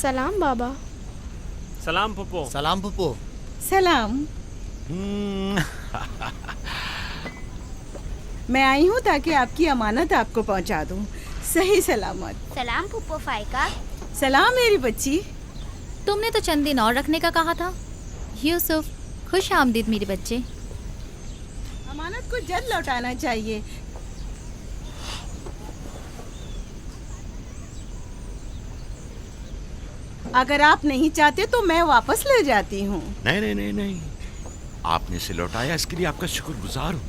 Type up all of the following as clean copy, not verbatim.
सलाम बाबा। सलाम पप्पो। सलाम पप्पू। सलाम। मैं आई हूँ ताकि आपकी अमानत आपको पहुँचा दूँ सही सलामत। सलाम पुप्पो फाइका। सलाम मेरी बच्ची। तुमने तो चंद दिन और रखने का कहा था। यूसुफ, खुश आमदीद मेरे बच्चे। अमानत को जल्द लौटाना चाहिए। अगर आप नहीं चाहते तो मैं वापस ले जाती हूँ। नहीं नहीं नहीं नहीं, आपने इसे लौटाया इसके लिए आपका शुक्रगुजार हूँ,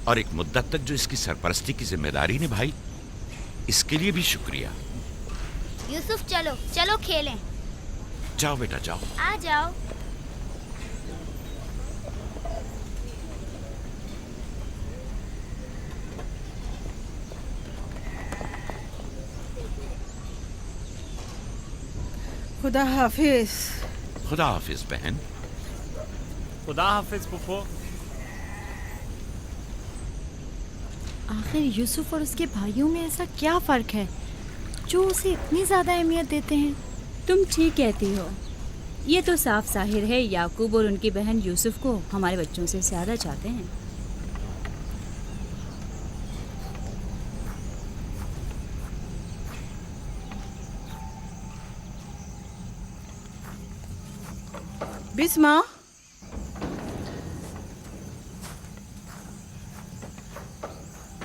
और एक मुद्दत तक जो इसकी सरपरस्ती की जिम्मेदारी निभाई इसके लिए भी शुक्रिया। यूसुफ चलो चलो खेलें। जाओ बेटा जाओ। आ जाओ। खुदा हाफिज। खुदा हाफिज बहन। खुदा हाफिज पप्पो। आखिर यूसुफ और उसके भाइयों में ऐसा क्या फ़र्क है जो उसे इतनी ज़्यादा अहमियत देते हैं? तुम ठीक कहती हो। ये तो साफ जाहिर है याकूब और उनकी बहन यूसुफ को हमारे बच्चों से ज़्यादा चाहते हैं। बिस्मा,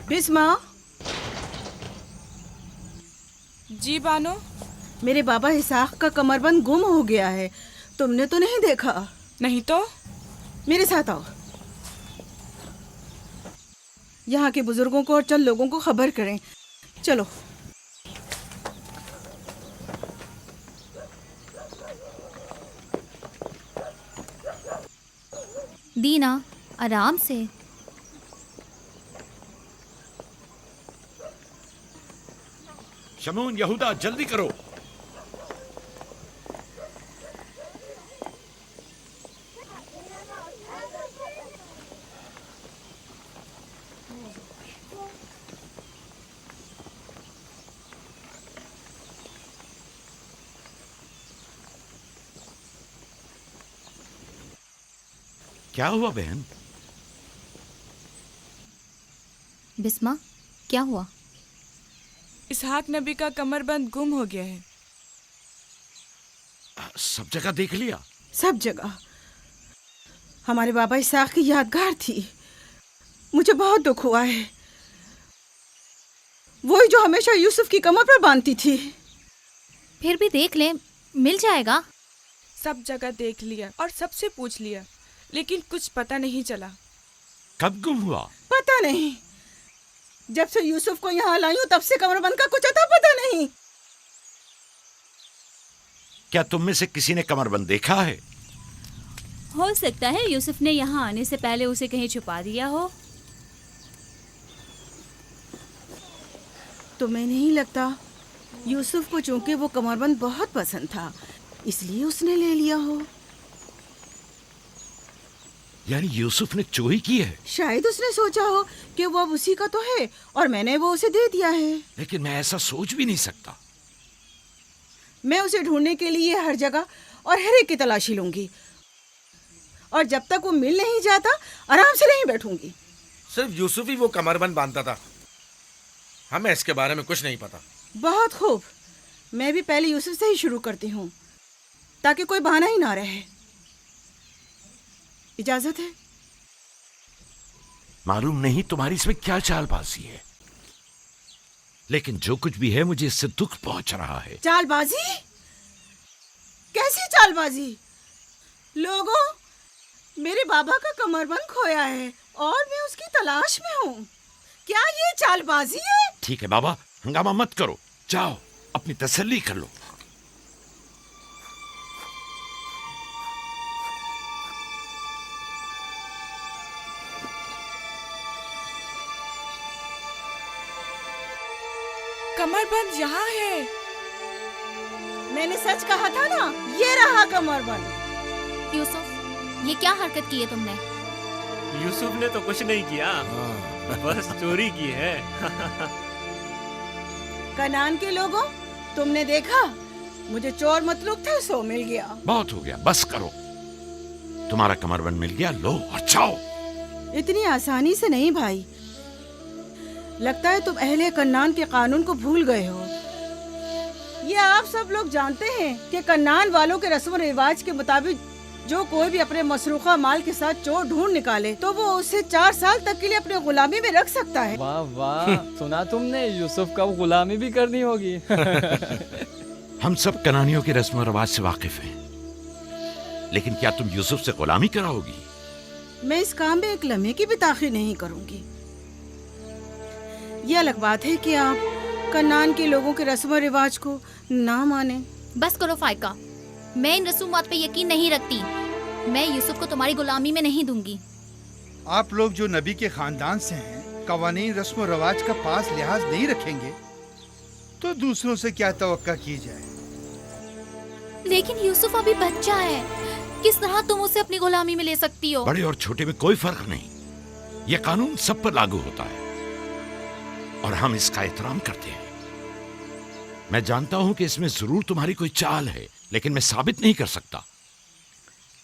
बिस्मा। जी बानो। मेरे बाबा इसाक का कमरबंद गुम हो गया है। तुमने तो नहीं देखा? नहीं तो। मेरे साथ आओ। यहाँ के बुजुर्गों को और चंद लोगों को खबर करें। चलो। दीना, आराम से। शमून, यहूदा, जल्दी करो। क्या हुआ बहन? बिस्मा, क्या हुआ? इसहाक नबी का कमरबंद गुम हो गया है। सब जगह देख लिया? सब जगह। हमारे बाबा इसाक की यादगार थी। मुझे बहुत दुख हुआ है। वही जो हमेशा यूसुफ की कमर पर बांधती थी। फिर भी देख ले, मिल जाएगा। सब जगह देख लिया और सबसे पूछ लिया, लेकिन कुछ पता नहीं चला। कब गुम हुआ? पता नहीं। जब से यूसुफ को यहाँ लाई हूँ तब से कमरबंद का कुछ अता पता नहीं। क्या तुम में से किसी ने कमरबंद देखा है? हो सकता है यूसुफ ने यहाँ आने से पहले उसे कहीं छुपा दिया हो। तुम्हें नहीं लगता? यूसुफ को चूंकि वो कमरबंद बहुत पसंद था इसलिए उसने ले लिया हो। यानी यूसुफ ने चोरी की है? शायद उसने सोचा हो कि वो अब उसी का तो है और मैंने वो उसे दे दिया है। लेकिन मैं ऐसा सोच भी नहीं सकता। मैं उसे ढूंढने के लिए हर जगह और हर एक की तलाशी लूंगी, और जब तक वो मिल नहीं जाता आराम से नहीं बैठूंगी। सिर्फ यूसुफ ही वो कमरबंद बांधता था, हमें इसके बारे में कुछ नहीं पता। बहुत खूब। मैं भी पहले यूसुफ से ही शुरू करती हूँ ताकि कोई बहाना ही ना रहे। इजाजत है? मालूम नहीं तुम्हारी इसमें क्या चालबाजी है, लेकिन जो कुछ भी है मुझे इससे दुख पहुंच रहा है। चालबाजी? कैसी चालबाजी? लोगों, मेरे बाबा का कमरबंद खोया है और मैं उसकी तलाश में हूँ। क्या ये चालबाजी है? ठीक है बाबा, हंगामा मत करो, जाओ अपनी तसल्ली कर लो। कमरबंद यहाँ है। मैंने सच कहा था ना, ये रहा कमरबंद। यूसुफ, ये क्या हरकत की है तुमने? यूसुफ ने तो कुछ नहीं किया, बस चोरी की है। कनान के लोगों, तुमने देखा मुझे चोर मतलूब था, सो मिल गया। बहुत हो गया, बस करो। तुम्हारा कमरबंद मिल गया, लो और जाओ। इतनी आसानी से नहीं भाई, लगता है तुम अहले कन्नान के कानून को भूल गए हो। ये आप सब लोग जानते हैं कि कन्नान वालों के रस्म रिवाज के मुताबिक जो कोई भी अपने मसरूखा माल के साथ चोर ढूंढ निकाले तो वो उसे 4 साल तक के लिए अपने गुलामी में रख सकता है। वाह वाह, सुना तुमने, यूसुफ का गुलामी भी करनी होगी। हम सब कनानियों के रस्म रिवाज से वाकिफ हैं, लेकिन क्या तुम यूसुफ से गुलामी कराओगी? मैं इस काम में एक लम्हे की भी ताखीर नहीं करूंगी। ये अलग बात है कि आप कन्नान के लोगों के रस्म रिवाज को ना माने। बस करो फाइका, मैं इन रसूमात पे यकीन नहीं रखती। मैं यूसुफ को तुम्हारी गुलामी में नहीं दूंगी। आप लोग जो नबी के खानदान से हैं, कवानीन रस्म रवाज का पास लिहाज नहीं रखेंगे तो दूसरों से क्या तवक्का की जाए। लेकिन यूसुफ अभी बच्चा है, किस तरह तुम उसे अपनी गुलामी में ले सकती हो? बड़े और छोटे में कोई फर्क नहीं, ये कानून सब पर लागू होता है और हम इसका एहतराम करते हैं। मैं जानता हूं कि इसमें जरूर तुम्हारी कोई चाल है, लेकिन मैं साबित नहीं कर सकता।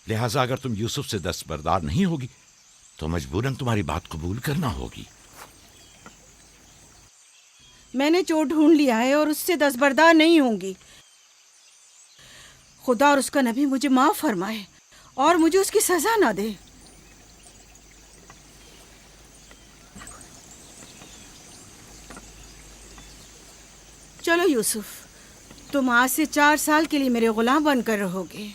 लिहाजा अगर तुम यूसुफ से दस्तबरदार नहीं होगी तो मजबूरन तुम्हारी बात कबूल करना होगी। मैंने चोर ढूंढ लिया है और उससे दस्तबरदार नहीं होंगी। खुदा और उसका नबी मुझे माफ फरमाए और मुझे उसकी सजा ना दे। चलो यूसुफ, तुम आज से 4 साल के लिए मेरे गुलाम बनकर रहोगे।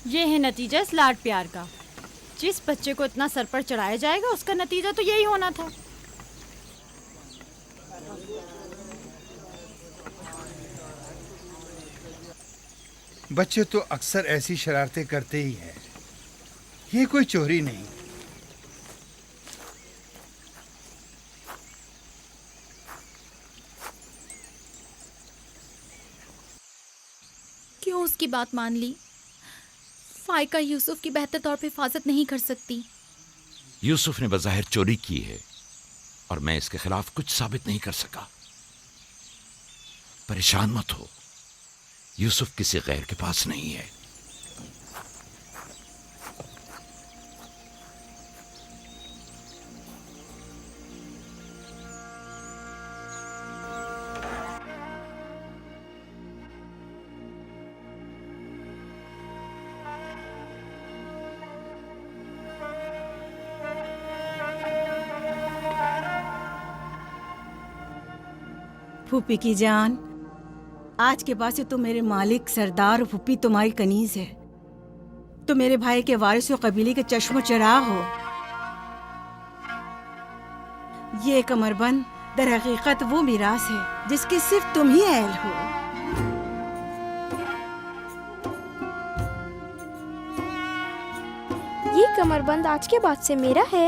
ये है नतीजा इस लाड प्यार का। जिस बच्चे को इतना सर पर चढ़ाया जाएगा उसका नतीजा तो यही होना था। बच्चे तो अक्सर ऐसी शरारतें करते ही हैं, ये कोई चोरी नहीं। क्यों उसकी बात मान ली? फाइका यूसुफ की बेहतर तौर पे हिफाजत नहीं कर सकती। यूसुफ ने बज़ाहिर चोरी की है और मैं इसके खिलाफ कुछ साबित नहीं कर सका। परेशान मत हो, यूसुफ किसी गैर के पास नहीं है। फूफी की जान, आज के बाद से तुम मेरे मालिक सरदार और फूफी तुम्हारी कनीज है। तुम मेरे भाई के वारिस और कबीले के चश्मो चराग हो। ये कमरबंद दर हकीकत वो मिरास है जिसकी सिर्फ तुम ही अहल हो। ये कमरबंद आज के बाद से मेरा है।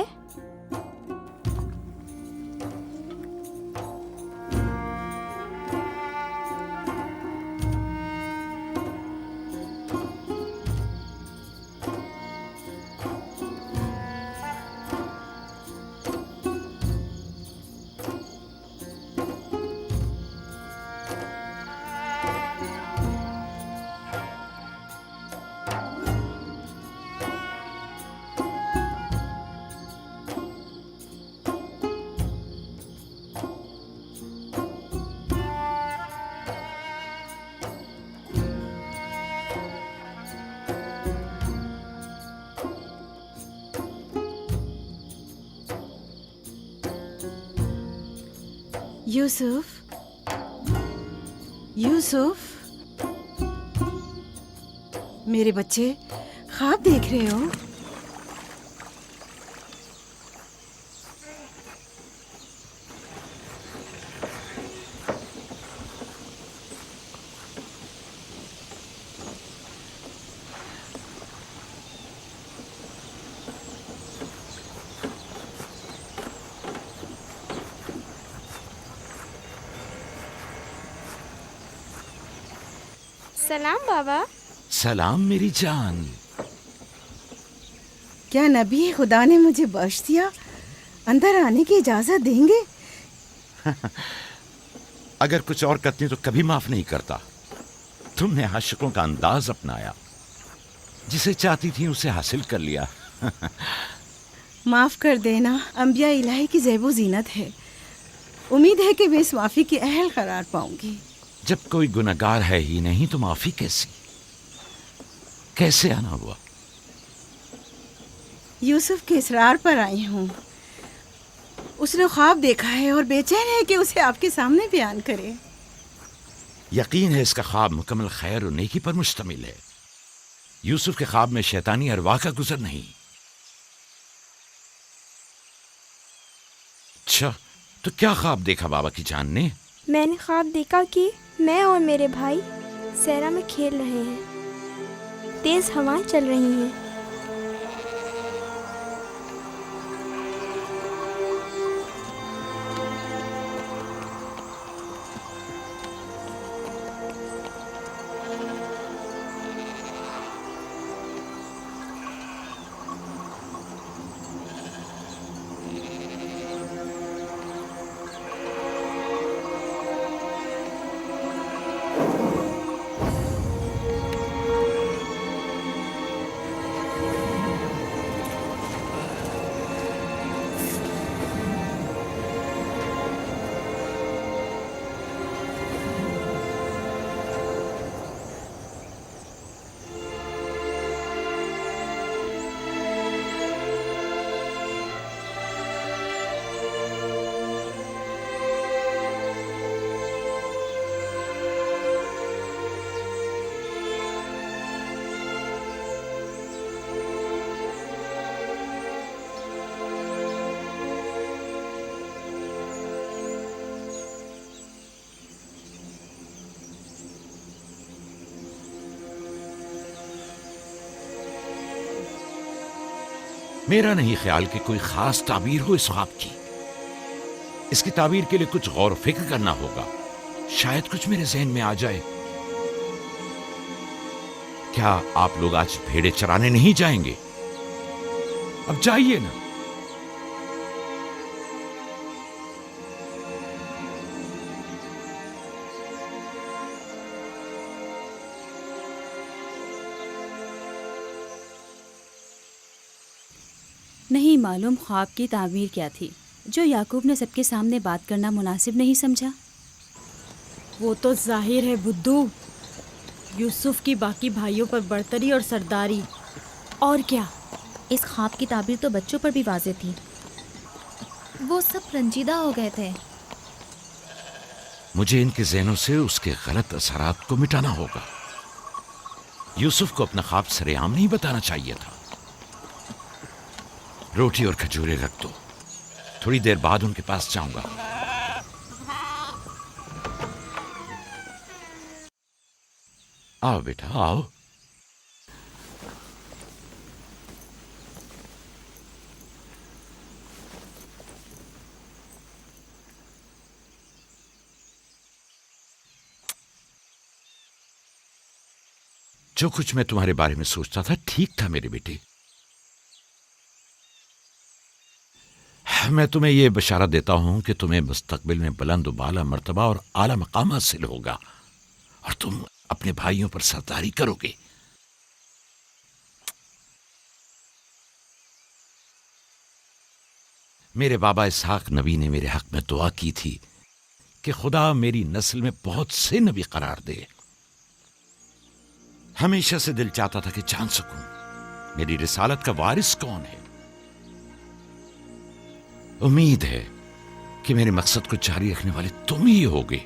यूसुफ, यूसुफ, मेरे बच्चे ख्वाब देख रहे हो? सलाम बाबा। सलाम मेरी जान। क्या नबी खुदा ने मुझे बख्श दिया? अंदर आने की इजाजत देंगे? अगर कुछ और करती तो कभी माफ नहीं करता। तुमने आशिकों का अंदाज अपनाया, जिसे चाहती थी उसे हासिल कर लिया। माफ कर देना अंबिया इलाही की ज़ेबो जीनत है। उम्मीद है कि मैं इस माफी की अहल करार पाऊंगी। जब कोई गुनहगार है ही नहीं तो माफी कैसी? कैसे आना हुआ? यूसुफ के इसरार पर आई हूँ। उसने ख्वाब देखा है और बेचैन है कि उसे आपके सामने बयान करे। यकीन है इसका ख्वाब मुकम्मल खैर और नेकी पर मुश्तमिल है। यूसुफ के ख्वाब में शैतानी अरवाह का गुजर नहीं। अच्छा, तो क्या ख्वाब देखा बाबा की जान ने? मैंने ख्वाब देखा कि मैं और मेरे भाई सहरा में खेल रहे हैं। तेज हवाएं चल रही हैं। मेरा नहीं ख्याल कि कोई खास ताबीर हो इस ख्वाब की। इसकी ताबीर के लिए कुछ गौर फिक्र करना होगा। शायद कुछ मेरे जहन में आ जाए। क्या आप लोग आज भेड़े चराने नहीं जाएंगे? अब जाइए ना। नहीं मालूम ख्वाब की ताबीर क्या थी जो याकूब ने सबके सामने बात करना मुनासिब नहीं समझा। वो तो जाहिर है बुद्धू, यूसुफ की बाकी भाइयों पर बर्तरी और सरदारी। और क्या? इस ख्वाब की ताबीर तो बच्चों पर भी वाज़ेह थी। वो सब रंजीदा हो गए थे। मुझे इनके ज़हनों से उसके गलत असरात को मिटाना होगा। यूसुफ को अपना ख्वाब सरेआम नहीं बताना चाहिए था। रोटी और खजूरें रख दो, थोड़ी देर बाद उनके पास जाऊंगा। आओ बेटा आओ। जो कुछ मैं तुम्हारे बारे में सोचता था ठीक था मेरे बेटे। मैं तुम्हें यह बशारत देता हूं कि तुम्हें मुस्तकबिल में बुलंद बाला मर्तबा और आला मकाम हासिल होगा और तुम अपने भाइयों पर सरदारी करोगे। मेरे बाबा इसहाक नबी ने मेरे हक में दुआ की थी कि खुदा मेरी नस्ल में बहुत से नबी करार दे। हमेशा से दिल चाहता था कि जान सकूं मेरी रिसालत का वारिस कौन है। उम्मीद है कि मेरे मकसद को जारी रखने वाले तुम ही होगे।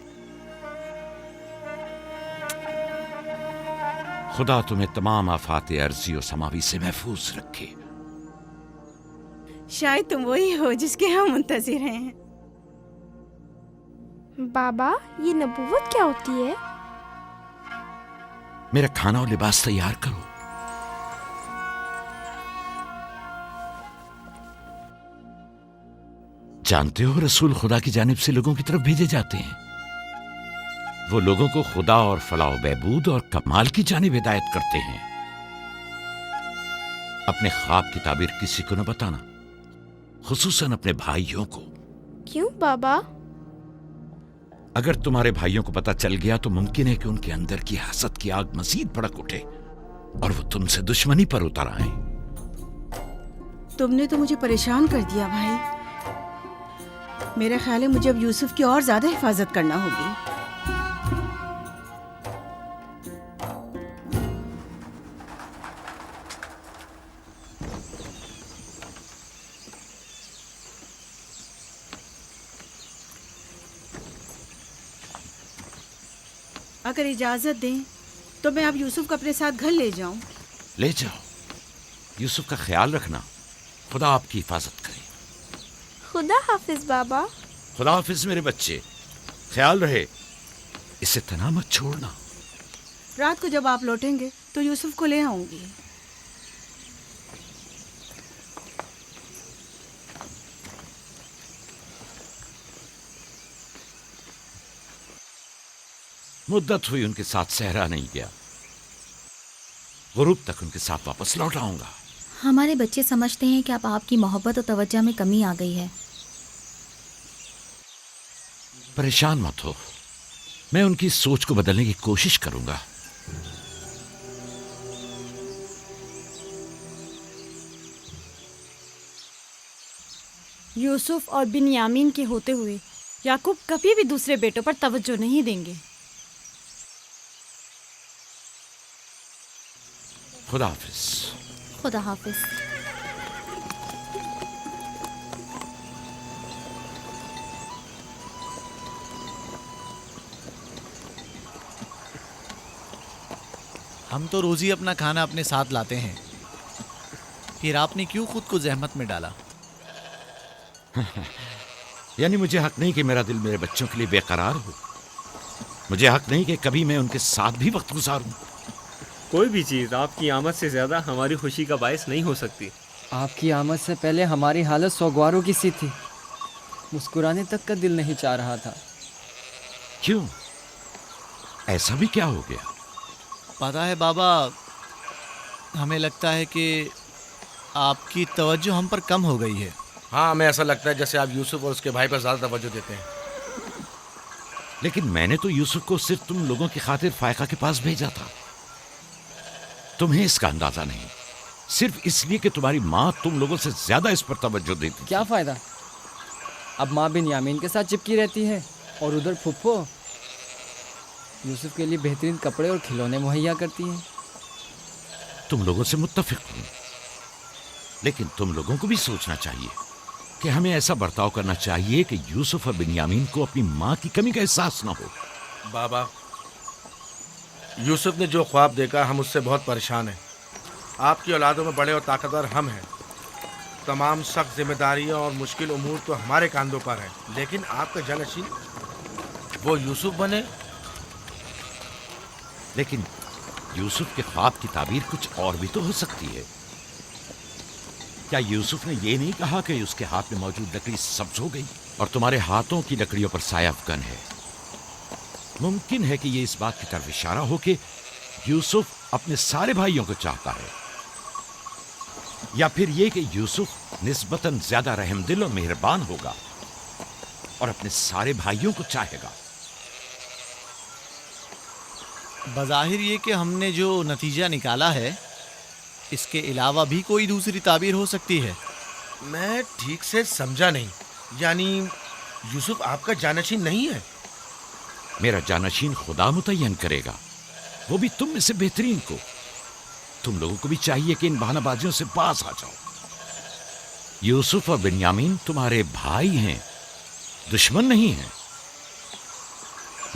खुदा तुम्हें तमाम आफात अर्जी और समावी से महफूज रखे। शायद तुम वही हो जिसके हम मुंतजिर हैं। बाबा, ये नबूवत क्या होती है? मेरा खाना और लिबास तैयार करो। जानते हो रसूल खुदा की जानिब से लोगों की तरफ भेजे जाते हैं। वो लोगों को खुदा और फलाह बहबूद और कमाल की जानिब हिदायत करते हैं। अपने ख्वाब की ताबीर किसी को न बताना, खुसूसन अपने भाइयों को। क्यों बाबा? अगर तुम्हारे भाइयों को पता चल गया तो मुमकिन है कि उनके अंदर की हसद की आग मजीद भड़क उठे और वो तुमसे दुश्मनी पर उतर आए। तुमने तो मुझे परेशान कर दिया भाई। मेरा ख्याल है मुझे अब यूसुफ की और ज्यादा हिफाजत करना होगी। अगर इजाजत दें तो मैं अब यूसुफ को अपने साथ घर ले जाऊं। ले जाओ, यूसुफ का ख्याल रखना। खुदा आपकी हिफाजत करे। खुदा हाफिज बाबा। खुदा हाफिज मेरे बच्चे, ख्याल रहे, इसे तना मत छोड़ना। रात को जब आप लौटेंगे तो यूसुफ को ले आऊंगी। मुद्दत हुई उनके साथ सहरा नहीं गया, गुरूब तक उनके साथ वापस लौट आऊंगा। हमारे बच्चे समझते हैं कि अब आपकी मोहब्बत और तवज्जो में कमी आ गई है। परेशान मत हो, मैं उनकी सोच को बदलने की कोशिश करूंगा। यूसुफ और बिन्यामीन के होते हुए याकूब कभी भी दूसरे बेटों पर तवज्जो नहीं देंगे। खुदा हाफिज। खुदा हाफिज। हम तो रोज ही अपना खाना अपने साथ लाते हैं, फिर आपने क्यों खुद को जहमत में डाला? यानी मुझे हक नहीं कि मेरा दिल मेरे बच्चों के लिए बेकरार हो। मुझे हक नहीं कि कभी मैं उनके साथ भी वक्त गुजारूं। कोई भी चीज़ आपकी आमद से ज़्यादा हमारी खुशी का बायस नहीं हो सकती। आपकी आमद से पहले हमारी हालत सोगवारों की सी थी, मुस्कुराने तक का दिल नहीं चाह रहा था। क्यों, ऐसा भी क्या हो गया? पता है बाबा, हमें लगता है कि आपकी तवज्जो हम पर कम हो गई है। हाँ, हमें ऐसा लगता है जैसे आप यूसुफ और उसके भाई पर ज्यादा तवज्जो देते हैं। लेकिन मैंने तो यूसुफ को सिर्फ तुम लोगों की खातिर फायका के पास भेजा था। तुम्हें इसका अंदाजा नहीं, सिर्फ इसलिए कि तुम्हारी माँ तुम लोगों से ज्यादा इस पर तवज्जो देती। क्या फायदा, अब माँ बिन्यामीन के साथ चिपकी रहती है और उधर फुप्पो यूसुफ के लिए बेहतरीन कपड़े और खिलौने मुहैया करती हैं। तुम लोगों से मुत्तफिक हूं, लेकिन तुम लोगों को भी सोचना चाहिए कि हमें ऐसा बर्ताव करना चाहिए कि यूसुफ और बिन्यामीन को अपनी माँ की कमी का एहसास न हो। बाबा, यूसुफ ने जो ख्वाब देखा, हम उससे बहुत परेशान हैं। आपकी औलादों में बड़े और ताकतवर हम हैं। तमाम सख्त जिम्मेदारियां और मुश्किल उमूर तो हमारे कांधों पर हैं, लेकिन आपका जानशीन वो यूसुफ बने। लेकिन यूसुफ के ख्वाब की ताबीर कुछ और भी तो हो सकती है। क्या यूसुफ ने ये नहीं कहा कि उसके हाथ में मौजूद लकड़ी सब्ज हो गई और तुम्हारे हाथों की लकड़ियों पर साया अफगन है? मुमकिन है कि ये इस बात की तरफ इशारा हो कि यूसुफ अपने सारे भाइयों को चाहता है, या फिर ये कि यूसुफ निस्बतन ज्यादा रहमदिल और मेहरबान होगा और अपने सारे भाइयों को चाहेगा। बज़ाहिर ये कि हमने जो नतीजा निकाला है, इसके अलावा भी कोई दूसरी ताबीर हो सकती है। मैं ठीक से समझा नहीं, यानी यूसुफ आपका जानशीन नहीं है? मेरा जानशीन खुदा मुतय्यन करेगा, वो भी तुम में से बेहतरीन को। तुम लोगों को भी चाहिए कि इन बहानाबाजियों से पास आ जाओ। यूसुफ और बिन्यामीन तुम्हारे भाई हैं, दुश्मन नहीं हैं।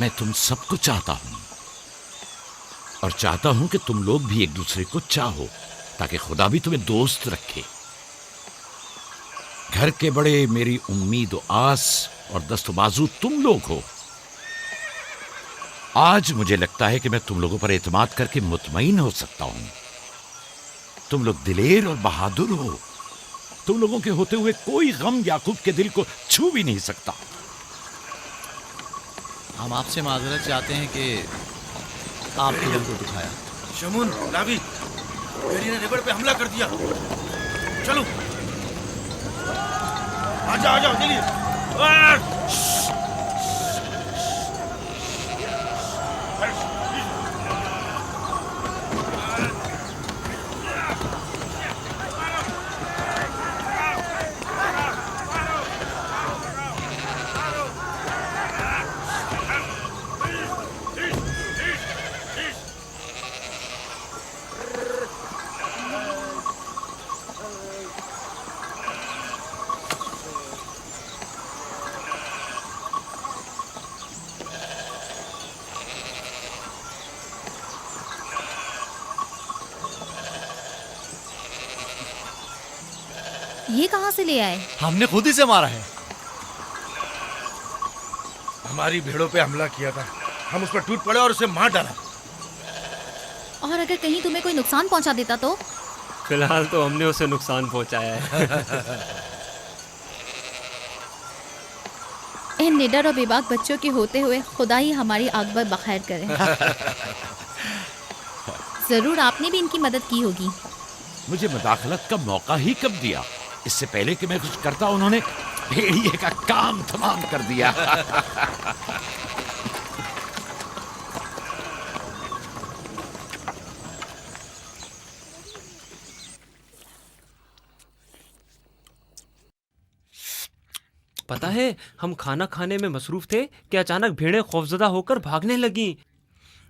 मैं तुम सबको चाहता हूं और चाहता हूं कि तुम लोग भी एक दूसरे को चाहो, ताकि खुदा भी तुम्हें दोस्त रखे। घर के बड़े मेरी उम्मीद और आस और दस्तबाजू तुम लोग हो। आज मुझे लगता है कि मैं तुम लोगों पर एतमाद करके मुतमईन हो सकता हूं। तुम लोग दिलेर और बहादुर हो। तुम लोगों के होते हुए कोई गम याकूब के दिल को छू भी नहीं सकता। हम आपसे माजरत चाहते हैं कि आपके दिल को दुखाया। शमून, रावी, मेरी ने रिवर पे हमला कर दिया। चलो, आ जाओ, जल्दी। ये कहाँ से ले आए? हमने खुद ही से मारा है। हमारी भेड़ों पे हमला किया था, हम उस पर टूट पड़े और उसे मार डाला। और अगर कहीं तुम्हें कोई नुकसान पहुंचा देता तो? फिलहाल तो हमने उसे नुकसान पहुंचाया है। इन निडर और बेबाक बच्चों के होते हुए खुदा ही हमारी आकबर बखैर करे। जरूर आपने भी इनकी मदद की होगी। मुझे मुदाखलत का मौका ही कब दिया? इससे पहले कि मैं कुछ करता उन्होंने भेड़िए का काम तमाम कर दिया। पता है, हम खाना खाने में मसरूफ थे कि अचानक भेड़ें खौफजदा होकर भागने लगी।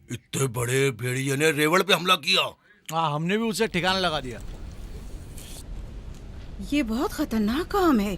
इतने बड़े भेड़िए ने रेवड़ पे हमला किया। हाँ, हमने भी उसे ठिकाना लगा दिया। ये बहुत खतरनाक काम है।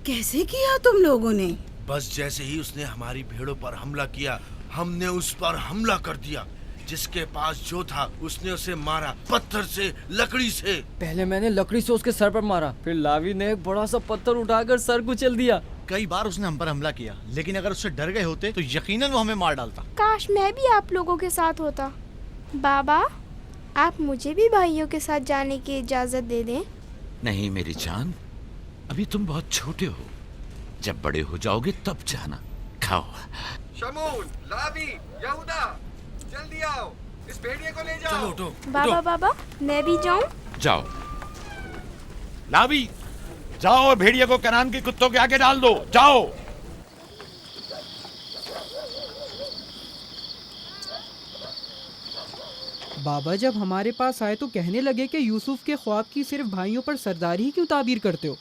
कैसे किया तुम लोगों ने? बस जैसे ही उसने हमारी भेड़ों पर हमला किया, हमने उस पर हमला कर दिया। जिसके पास जो था उसने उसे मारा, पत्थर से, लकड़ी से। पहले मैंने लकड़ी से उसके सर पर मारा, फिर लावी ने एक बड़ा सा पत्थर उठाकर सर कुचल दिया। कई बार उसने हम पर हमला किया, लेकिन अगर उससे डर गए होते तो यकीनन वो हमें मार डालता। काश मैं भी आप लोगों के साथ होता। बाबा, आप मुझे भी भाइयों के साथ जाने की इजाजत दे दें। नहीं मेरी जान, अभी तुम बहुत छोटे हो। जब बड़े हो जाओगे तब जाना। खाओ। शमून, लावी, यहूदा, जल्दी आओ, इस भेड़िए को ले जाओ। चलो उठो। बाबा बाबा, मैं भी जाऊं? जाओ। लावी, जाओ और भेड़िए को कनान के कुत्तों के आगे डाल दो। जाओ। बाबा जब हमारे पास आए तो कहने लगे कि यूसुफ के ख्वाब की सिर्फ भाइयों पर सरदारी ही क्यों ताबीर करते हो?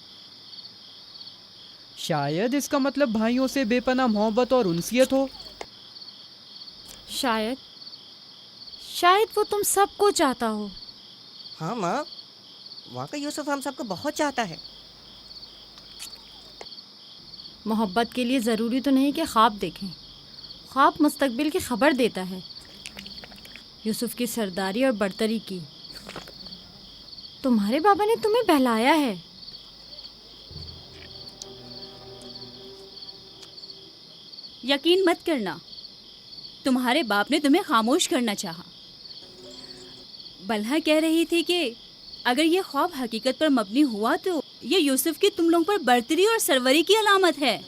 शायद इसका मतलब भाइयों से बेपनाह मोहब्बत और उनसियत हो। शायद वो तुम सबको चाहता हो। हाँ माँ, वाकई यूसुफ हम सबको बहुत चाहता है। मोहब्बत के लिए ज़रूरी तो नहीं कि ख्वाब देखें। ख्वाब मुस्तकबिल की खबर देता है। यूसुफ की सरदारी और बरतरी की तुम्हारे बाबा ने तुम्हें बहलाया है। यकीन मत करना, तुम्हारे बाप ने तुम्हें खामोश करना चाहा। बलहा कह रही थी कि अगर ये ख्वाब हकीकत पर मबनी हुआ तो ये यूसुफ की तुम लोगों पर बरतरी और सरवरी की अलामत है।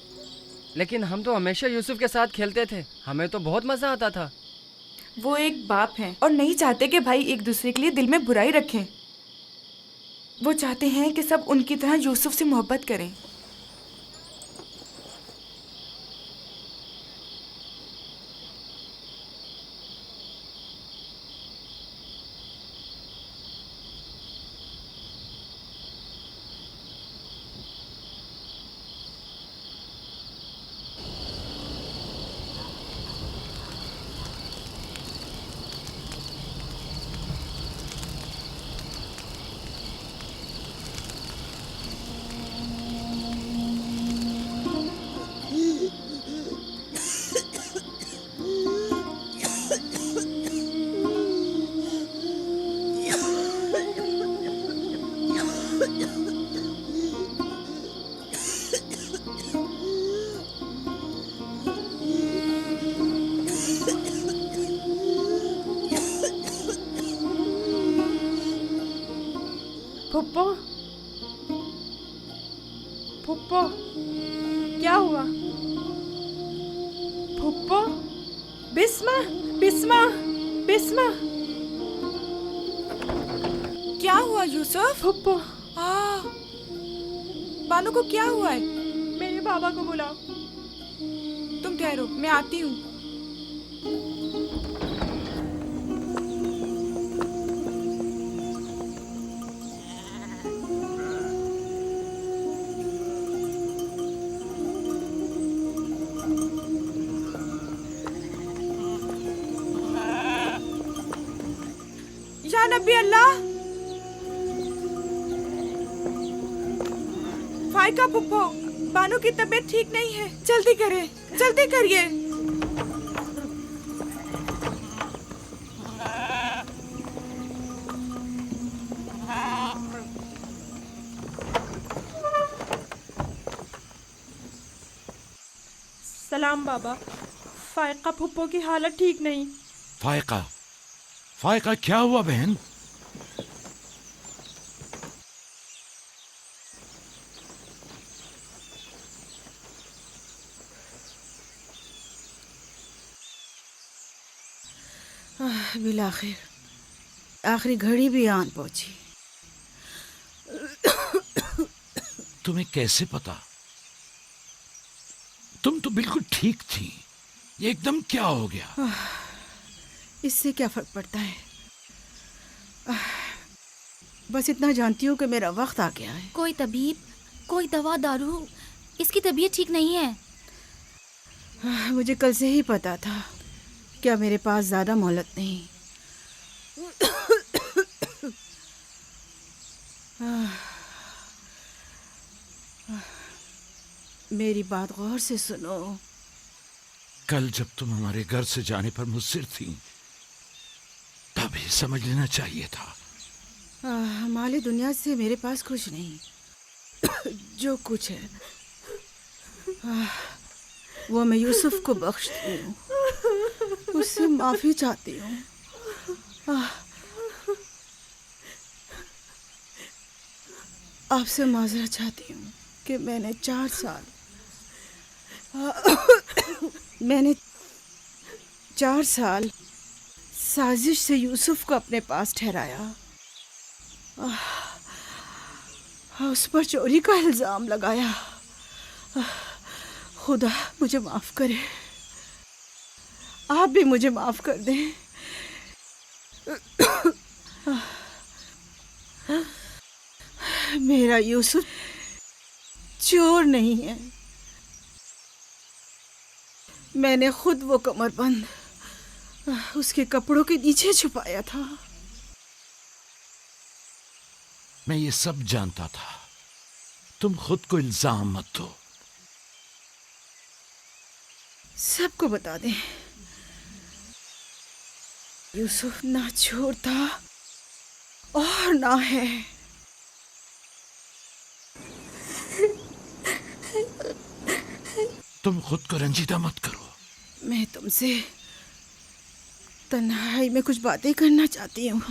लेकिन हम तो हमेशा यूसुफ के साथ खेलते थे, हमें तो बहुत मजा आता था। वो एक बाप हैं और नहीं चाहते कि भाई एक दूसरे के लिए दिल में बुराई रखें। वो चाहते हैं कि सब उनकी तरह यूसुफ से मोहब्बत करें। फुप्पो, फुप्पो, क्या हुआ? फुप्पो, बिस्मा, बिस्मा, बिस्मा, क्या हुआ यूसुफ? फुप्पो, बानू को क्या हुआ है? मेरे बाबा को बुलाओ। तुम ठहरो, मैं आती हूँ। या नबी अल्लाह, फाइका पुप्पो, बानू की तबीयत ठीक नहीं है। जल्दी करें, जल्दी करिए। सलाम बाबा। फायका फुप्पो की हालत ठीक नहीं। फायका, फायका क्या हुआ बहन? बिलाखिर आखिरी घड़ी भी आन पहुंची। तुम्हें कैसे पता? तुम तो बिल्कुल ठीक थी, ये एकदम क्या हो गया? इससे क्या फर्क पड़ता है? बस इतना जानती हूँ कि मेरा वक्त आ गया है। कोई तबीब, कोई दवा दारू, इसकी तबीयत ठीक नहीं है। मुझे कल से ही पता था। क्या मेरे पास ज्यादा मोहलत नहीं? मेरी बात गौर से सुनो। कल जब तुम हमारे घर से जाने पर मुस्सिर थी, तभी समझ लेना चाहिए था। माली दुनिया से मेरे पास कुछ नहीं। जो कुछ है वो मैं यूसुफ को बख्शती हूँ, उससे माफी चाहती हूँ। आपसे माजरत चाहती हूँ कि मैंने 4 साल साजिश से यूसुफ को अपने पास ठहराया, उस पर चोरी का इल्जाम लगाया। खुदा मुझे माफ करे, आप भी मुझे माफ कर दें। मेरा यूसुफ चोर नहीं है। मैंने खुद वो कमरबंद उसके कपड़ों के नीचे छुपाया था। मैं ये सब जानता था। तुम खुद को इल्जाम मत दो। सबको बता दें, यूसुफ ना चोर था और ना है। तुम खुद को रंजीदा मत करो। मैं तुमसे तन्हाई में कुछ बातें करना चाहती हूँ।